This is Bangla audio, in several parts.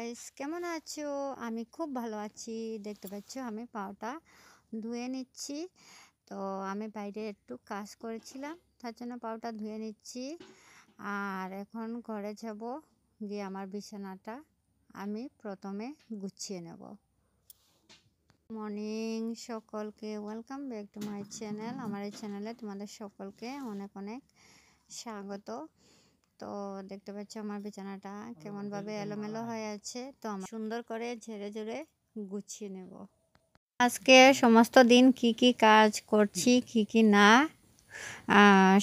গাইস, কেমন আছো? আমি খুব ভালো আছি। দেখতে পাচ্ছ আমি পাওটা ধুয়ে নিচ্ছি। তো আমি বাইরে একটু কাজ করেছিলাম, তার জন্য পাওটা ধুয়ে নিচ্ছি। আর এখন ঘরে যাব, গিয়ে আমার বিছানাটা আমি প্রথমে গুছিয়ে নেব। মর্নিং সকলকে, welcome back to my channel. আমার এই চ্যানেলে তোমাদের সকলকে অনেক অনেক স্বাগত। তো দেখতে পাচ্ছ আমার বিছানাটা কেমনভাবে এলোমেলো হয়ে আছে, তো আমি সুন্দর করে ঝেড়ে ঝেড়ে গুছিয়ে নেব। আজকে সমস্ত দিন কি কি কাজ করছি কি কি না,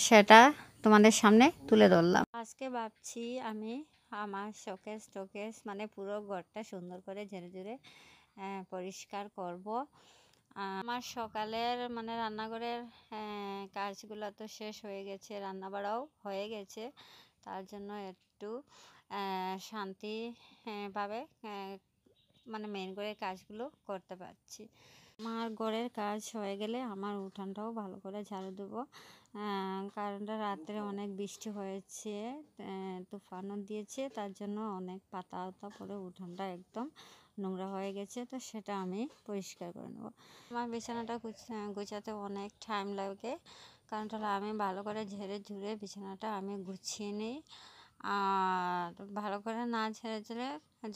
সেটা তোমাদের সামনে তুলে ধরলাম। আজকে ভাবছি আমি আমার শোকেস টোকেস মানে পুরো ঘরটা সুন্দর করে ঝেড়ে ঝেড়ে পরিষ্কার করব। আমার সকালের মানে রান্নাঘরের কাজগুলো তো শেষ হয়ে গেছে, রান্না বাড়াও হয়ে গেছে। তার জন্য একটু শান্তি ভাবে মানে মেন ঘরের কাজগুলো করতে পারছি। আমার ঘরের কাজ হয়ে গেলে আমার উঠানটাও ভালো করে ঝাড়ু দেবো, কারণ রাত্রে অনেক বৃষ্টি হয়েছে, তুফানও দিয়েছে, তার জন্য অনেক পাতা পরে উঠানটা একদম নোংরা হয়ে গেছে। তো সেটা আমি পরিষ্কার করে নেবো। আমার বিছানাটা গুছাতে অনেক টাইম লাগে, কারণ আমি ভালো করে ঝেড়ে ঝুড়ে বিছানাটা আমি গুছিয়ে নিই। আর ভালো করে না ঝেড়ে ঝেড়ে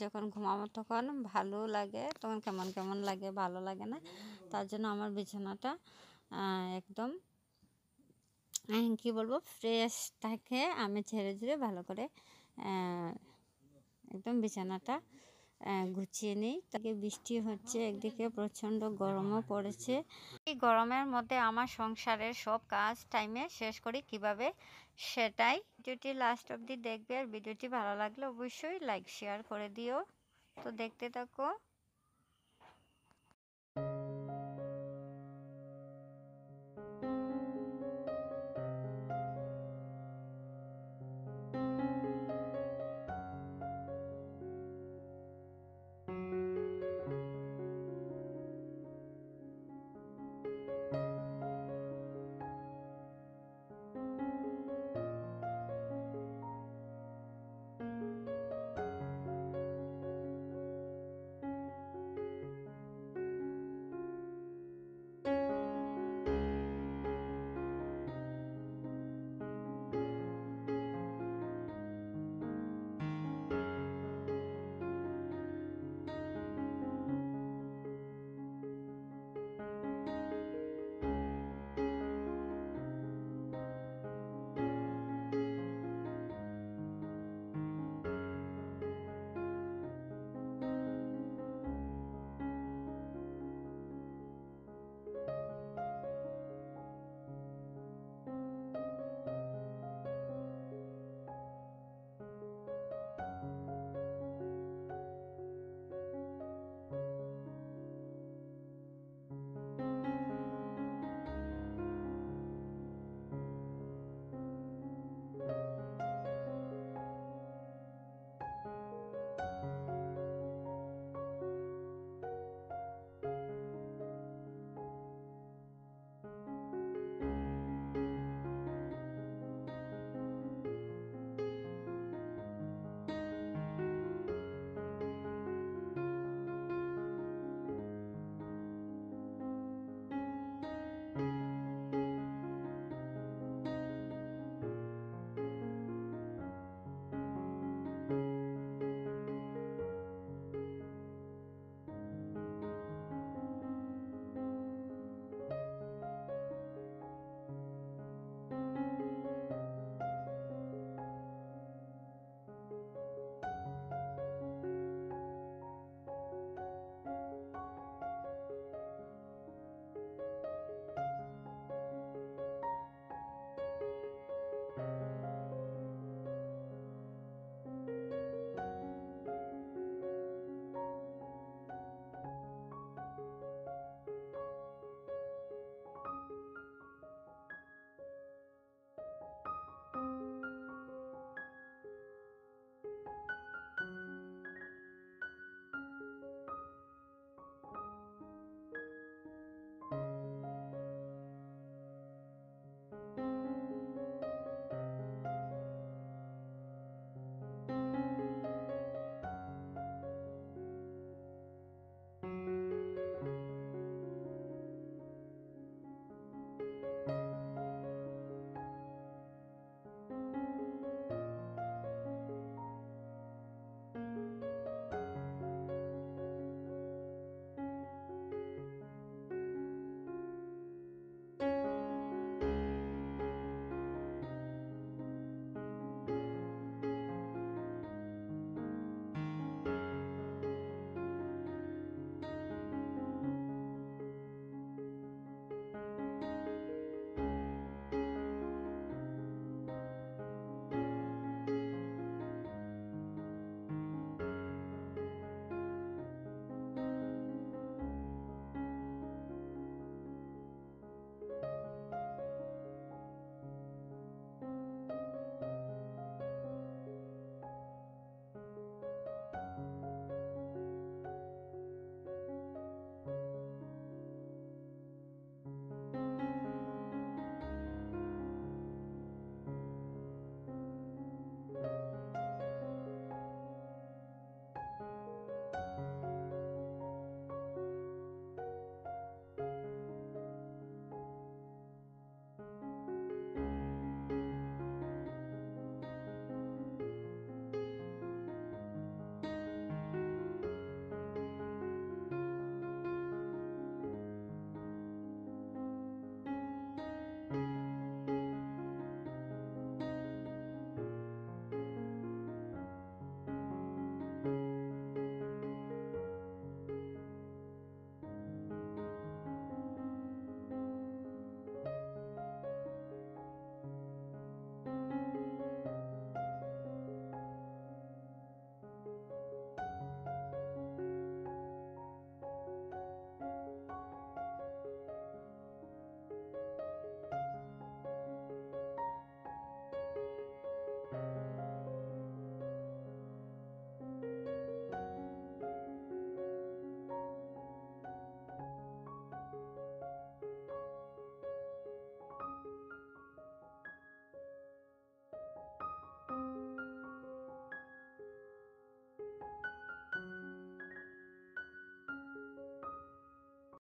যখন ঘুমাবো তখন ভালো লাগে, তখন কেমন কেমন লাগে, ভালো লাগে না। তার জন্য আমার বিছানাটা একদম কি বলবো ফ্রেশ থাকে। আমি ঝেড়ে ঝেড়ে ভালো করে একদম বিছানাটা গুছিয়ে নিই। তাকে বৃষ্টি হচ্ছে, একদিকে প্রচণ্ড গরমও পড়েছে। এই গরমের মধ্যে আমার সংসারের সব কাজ টাইমে শেষ করি কিভাবে, সেটাই। ভিডিওটি লাস্ট অবধি দেখবে, আর ভিডিওটি ভালো লাগলে অবশ্যই লাইক শেয়ার করে দিও। তো দেখতে থাকো।